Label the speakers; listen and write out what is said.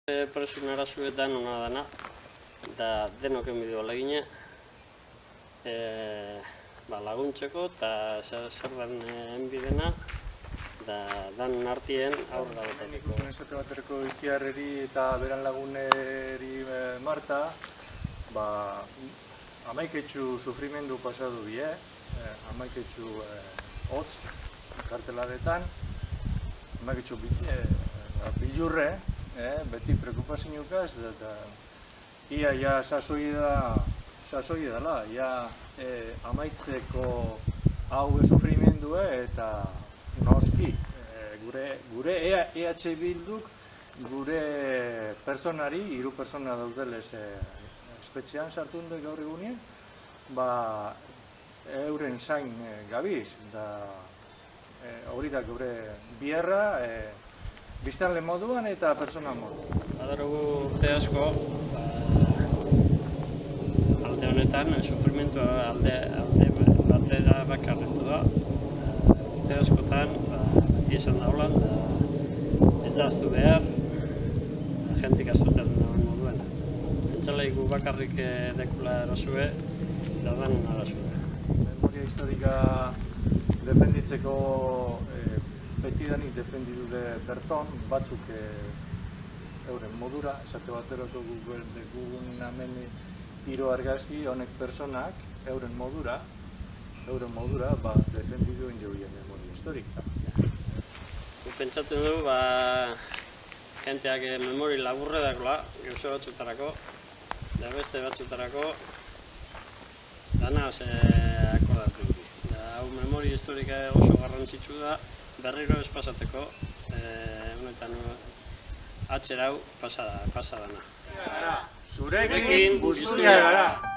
Speaker 1: Presun arazuetan hona dana, da denoken bideo lagine laguntzeko eta zer den enbidena da dan artien aurra bateteko.
Speaker 2: Esate baterako itziarreri eta beran laguneri Marta, amaiketxu sufrimendu pasadu die, amaiketxu hotz kartelaretan, amaiketxu bilurre, beti preokupazioukaz, eta ia sasoi dela, ia amaitzeko hau sufrimendue eta noski, gure EH Bilduk, gure personari, 3 persona daudelez espetxean sartu dut gaur egunien, euren zain gabiz, da hori da gure bierra, biztanle moduan eta persona moduan.
Speaker 1: Badarugu urte asko, alde honetan, sufrimentua alde batera bakarretu da. Urte askotan, beti esan daulan, ez da aztu behar, jentik aztutan dagoen moduen. Entzalaigu bakarrik dekula erasue, da dan arasue.
Speaker 2: Memoria historika defenditzeko betidanik defendidude berton, batzuk euren modura, esate baterako gugun hemen 3 argazki, honek personak, euren modura, defendiduen joien memoria historika.
Speaker 1: Pentsatzen du, jenteak memori laburre dagoela, gauza batzutarako, da beste batzutarako, dana akordatu dut. Hau memori historika oso garrantzitsu da, berriro ez pasateko, honetan atzera hau pasa dana.
Speaker 2: Zurekin guzturia gara!